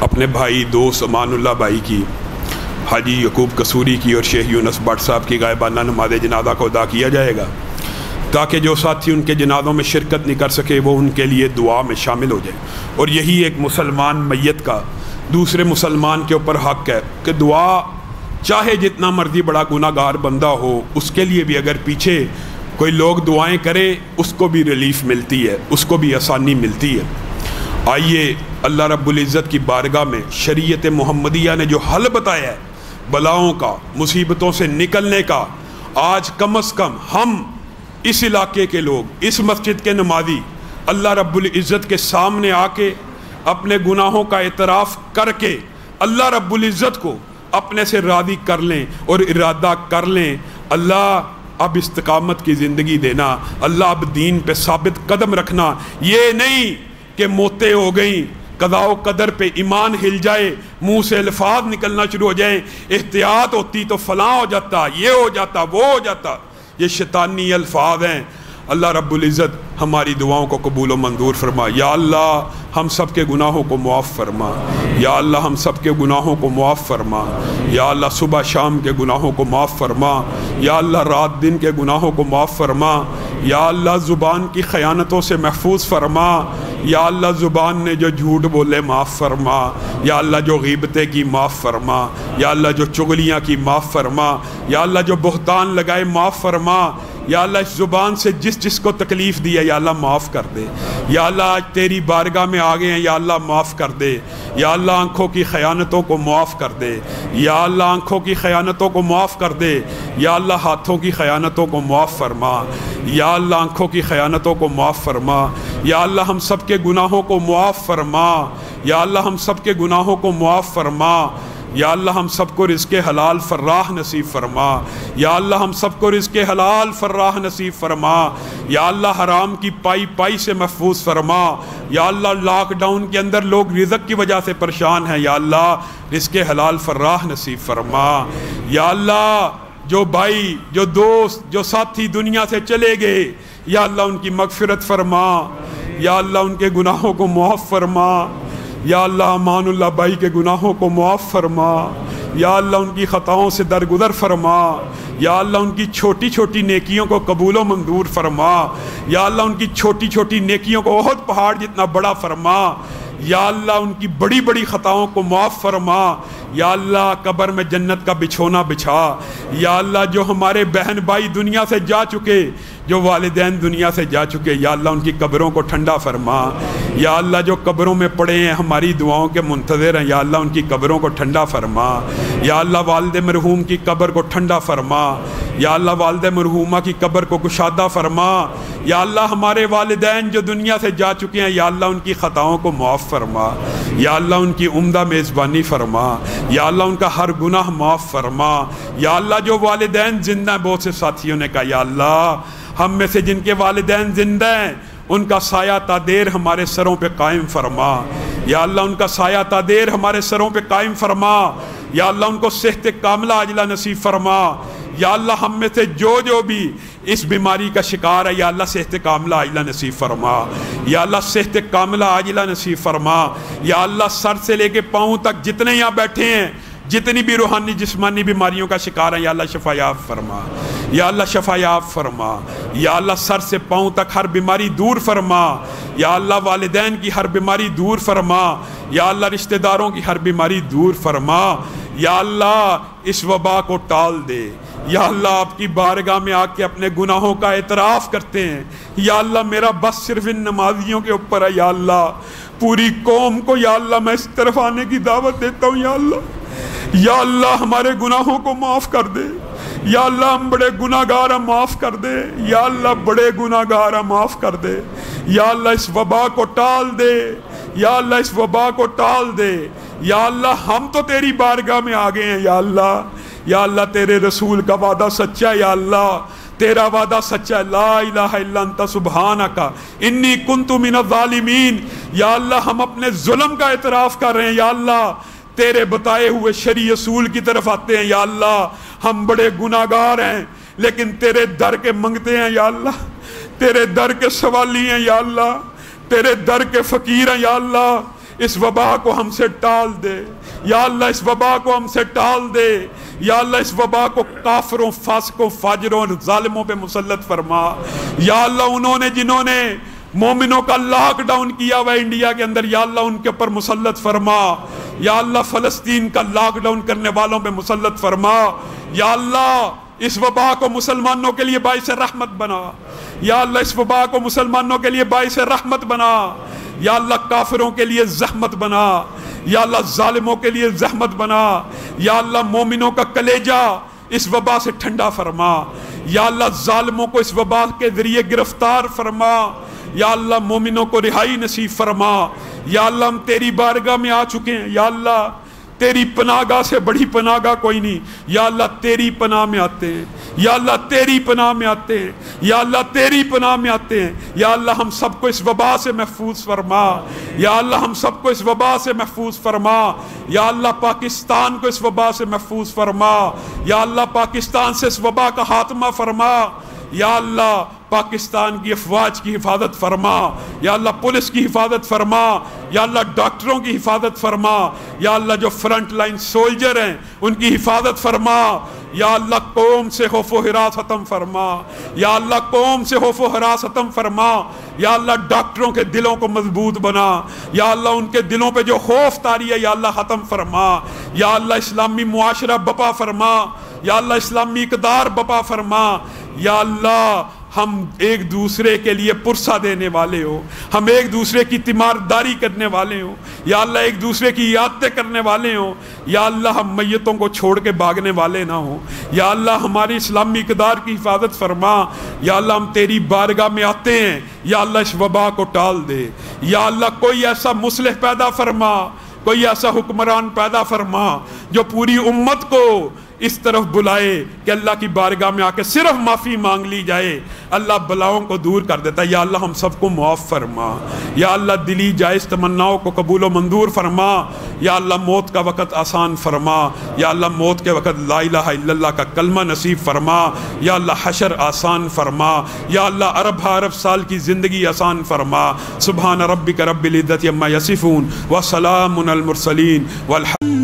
اپنے بھائی دوست امان اللہ بھائی کی، حاجی یعقوب قصوری کی اور شیخ یونس بٹ صاحب کی غائبانہ نماز جنازہ کو ادا کیا جائے گا، تاکہ جو ساتھی ان کے جنازوں میں شرکت نہیں کر سکے وہ ان کے لیے دعا میں شامل ہو جائیں۔ اور یہی ایک مسلمان میت کا دوسرے مسلمان کے اوپر حق ہے کہ دعا، چاہے جتنا مرضی بڑا گناہ گار بندہ ہو، اس کے لیے بھی اگر پیچھے کوئی لوگ دعائیں کریں اس کو بھی ریلیف ملتی ہے، اس کو بھی آسانی ملتی ہے۔ آئیے اللہ رب العزت کی بارگاہ میں شریعت محمدیہ نے جو حل بتایا ہے بلاؤں کا، مصیبتوں سے نکلنے کا، آج کم از کم ہم اس علاقے کے لوگ، اس مسجد کے نمازی اللہ رب العزت کے سامنے آ کے اپنے گناہوں کا اعتراف کر کے اللہ رب العزت کو اپنے سے راضی کر لیں اور ارادہ کر لیں، اللہ اب استقامت کی زندگی دینا، اللہ اب دین پہ ثابت قدم رکھنا، یہ نہیں کہ موتیں ہو گئیں، قضاء و قدر پہ ایمان ہل جائے، منہ سے الفاظ نکلنا شروع ہو جائیں، احتیاط ہوتی تو فلاں ہو جاتا، یہ ہو جاتا، وہ ہو جاتا، یہ شیطانی الفاظ ہیں۔ اللہ رب العزت ہماری دعاؤں کو قبول و منظور فرما۔ یا اللہ ہم سب کے گناہوں کو معاف فرما، یا اللہ ہم سب کے گناہوں کو معاف فرما، یا اللہ صبح شام کے گناہوں کو معاف فرما، یا اللہ رات دن کے گناہوں کو معاف فرما، یا اللہ زبان کی خیانتوں سے محفوظ فرما، یا اللہ زبان نے جو جھوٹ بولے معاف فرما، یا اللہ جو غیبتیں کی معاف فرما، یا اللہ جو چغلیاں کی معاف فرما، یا اللہ جو بہتان لگائے معاف فرما، یا اللہ اس زبان سے جس جس کو تکلیف دی ہے یا اللہ معاف کر دے، یا اللہ آج تیری بارگاہ میں آ گئے ہیں یا اللہ معاف کر دے، یا اللہ آنکھوں کی خیانتوں کو معاف کر دے، یا اللہ آنکھوں کی خیانتوں کو معاف کر دے، یا اللہ ہاتھوں کی خیانتوں کو معاف فرما، یا اللہ آنکھوں کی خیانتوں کو معاف فرما، یا اللہ ہم سب کے گناہوں کو معاف فرما، یا اللہ ہم سب کے گناہوں کو معاف فرما، یا اللہ ہم سب کو رزق حلال فراح نصیب فرما، یا اللہ ہم سب کو رزق حلال فراح نصیب فرما، یا اللہ حرام کی پائی پائی سے محفوظ فرما، یا اللہ لاک ڈاؤن کے اندر لوگ رزق کی وجہ سے پریشان ہیں، یا اللہ رزق حلال فراح نصیب فرما، یا اللہ جو بھائی، جو دوست، جو ساتھی دنیا سے چلے گئے یا اللہ ان کی مغفرت فرما، یا اللہ ان کے گناہوں کو معاف فرما، یا اللہ امان اللہ بھائی کے گناہوں کو معاف فرما، یا اللہ ان کی خطاؤں سے درگزر فرما، یا اللہ ان کی چھوٹی چھوٹی نیکیوں کو قبول و منظور فرما، یا اللہ ان کی چھوٹی چھوٹی نیکیوں کو احد پہاڑ جتنا بڑا فرما، یا اللہ ان کی بڑی بڑی خطاؤں کو معاف فرما، یا اللہ قبر میں جنت کا بچھونا بچھا، یا اللہ جو ہمارے بہن بھائی دنیا سے جا چکے، جو والدین دنیا سے جا چکے، یا اللہ ان کی قبروں کو ٹھنڈا فرما، یا اللہ جو قبروں میں پڑے ہیں ہماری دعاؤں کے منتظر ہیں، یا اللہ ان کی قبروں کو ٹھنڈا فرما، یا اللہ والد مرحوم کی قبر کو ٹھنڈا فرما، یا اللہ والد مرحومہ کی قبر کو کشادہ فرما، یا اللہ ہمارے والدین جو دنیا سے جا چکے ہیں یا اللہ ان کی خطاؤں کو معاف فرما، یا اللہ ان کی عمدہ میزبانی فرما، یا اللہ ان کا ہر گناہ معاف فرما، یا اللہ جو والدین زندہ ہیں، بہت سے ساتھیوں نے کہا یا اللہ ہم میں سے جن کے والدین زندہ ہیں ان کا سایہ تادیر ہمارے سروں پہ قائم فرما، یا اللہ ان کا سایہ تادیر ہمارے سروں پہ قائم فرما، یا اللہ ان کو صحت کاملہ عاجلہ نصیب فرما، یا اللہ ہم میں سے جو بھی اس بیماری کا شکار ہے یا اللہ صحت کاملہ عاجلہ نصیب فرما، یا اللہ صحت کاملہ عاجلہ نصیب فرما، یا اللہ سر سے لے کے پاؤں تک جتنے یہاں بیٹھے ہیں جتنی بھی روحانی جسمانی بیماریوں کا شکار ہے یا اللہ شفا یاب فرما، یا اللہ شفا یاب فرما، یا اللہ سر سے پاؤں تک ہر بیماری دور فرما، یا اللہ والدین کی ہر بیماری دور فرما، یا اللہ رشتہ داروں کی ہر بیماری دور فرما، یا اللہ اس وبا کو ٹال دے، یا اللہ آپ کی بارگاہ میں آ کے اپنے گناہوں کا اعتراف کرتے ہیں، یا اللہ میرا بس صرف ان نمازیوں کے اوپر ہے، یا اللہ پوری قوم کو یا اللہ میں اس طرف آنے کی دعوت دیتا ہوں، یا اللہ ہمارے گناہوں کو معاف کر دے، یا اللہ ہم بڑے گناہ گار ہیں معاف کر دے، یا اللہ بڑے گناہ گار ہیں معاف کر دے، یا اللہ اس وبا کو ٹال دے، یا اللہ اس وبا کو ٹال دے، یا اللہ ہم تو تیری بارگاہ میں آ گئے ہیں، یا اللہ تیرے رسول کا وعدہ سچا ہے، یا اللہ تیرا وعدہ سچا ہے، لا الہ الا انت سبحانک انی کنت من الظالمین، یا اللہ ہم اپنے ظلم کا اعتراف کر رہے ہیں، یا اللہ تیرے بتائے ہوئے شرعی اصول کی طرف آتے ہیں، یا اللہ ہم بڑے گناہ گار ہیں لیکن تیرے در کے منگتے ہیں، یا اللہ تیرے در کے سوالی ہیں، یا اللہ تیرے در کے فقیر ہیں، یا اللہ اس وبا کو ہم سے ٹال دے، یا اللہ اس وبا کو ہم سے ٹال دے، یا اللہ اس وبا کو کافروں، فاسقوں، فاجروں اور ظالموں پہ مسلط فرما، یا اللہ جنہوں نے مومنوں کا لاک ڈاؤن کیا ہوا انڈیا کے اندر، یا اللہ ان کے اوپر مسلط فرما، یا اللہ فلسطین کا لاک ڈاؤن کرنے والوں پہ مسلط فرما، یا اللہ اس وبا کو مسلمانوں کے لیے باعث رحمت بنا، یا اللہ اس وبا کو مسلمانوں کے لیے باعث رحمت بنا، یا اللہ کافروں کے لیے زحمت بنا، یا اللہ ظالموں کے لیے زحمت بنا، یا اللہ مومنوں کا کلیجہ اس وبا سے ٹھنڈا فرما، یا اللہ ظالموں کو اس وبا کے ذریعے گرفتار فرما، یا اللہ مومنوں کو رہائی نصیب فرما، یا اللہ ہم تیری بارگاہ میں آ چکے ہیں، یا اللہ تیری پناہگاہ سے بڑی پناہگاہ کوئی نہیں، یا اللہ تیری پناہ میں آتے ہیں، یا اللہ تیری پناہ میں آتے ہیں، یا اللہ تیری پناہ میں آتے ہیں، یا اللہ ہم سب کو اس وبا سے محفوظ فرما، یا اللہ ہم سب کو اس وبا سے محفوظ فرما، یا اللہ پاکستان کو اس وبا سے محفوظ فرما، یا اللہ پاکستان سے اس وبا کا خاتمہ فرما، یا اللہ پاکستان کی افواج کی حفاظت فرما، یا اللہ پولیس کی حفاظت فرما، یا اللہ ڈاکٹروں کی حفاظت فرما، یا اللہ جو فرنٹ لائن سولجر ہیں ان کی حفاظت فرما، یا اللہ قوم سے خوف و ہراس ختم فرما، یا اللہ قوم سے خوف و ہراس ختم فرما، یا اللہ ڈاکٹروں کے دلوں کو مضبوط بنا، یا اللہ ان کے دلوں پہ جو خوف طاری ہے یا اللہ ختم فرما، یا اللہ اسلامی معاشرہ بپا فرما، یا اللہ اسلامی اقدار بپا فرما، یا اللہ ہم ایک دوسرے کے لیے پرسہ دینے والے ہو، ہم ایک دوسرے کی تیمارداری کرنے والے ہوں، یا اللہ ایک دوسرے کی عیادتیں کرنے والے ہوں، یا اللہ ہم میتوں کو چھوڑ کے بھاگنے والے نہ ہوں، یا اللہ ہماری اسلامی اقدار کی حفاظت فرما، یا اللہ ہم تیری بارگاہ میں آتے ہیں، یا اللہ اس وبا کو ٹال دے، یا اللہ کوئی ایسا مصلح پیدا فرما، کوئی ایسا حکمران پیدا فرما جو پوری امت کو اس طرف بلائے کہ اللہ کی بارگاہ میں آ کے صرف معافی مانگ لی جائے، اللہ بلاؤں کو دور کر دیتا ہے۔ یا اللہ ہم سب کو معاف فرما، یا اللہ دلی جائز تمناؤں کو قبول و منظور فرما، یا اللہ موت کا وقت آسان فرما، یا اللہ موت کے وقت لا الہ الا اللہ کا کلمہ نصیب فرما، یا اللہ حشر آسان فرما، یا اللہ عرب سال کی زندگی آسان فرما۔ سبحان ربک رب العزت عما یصفون وسلام علی المرسلین والحمد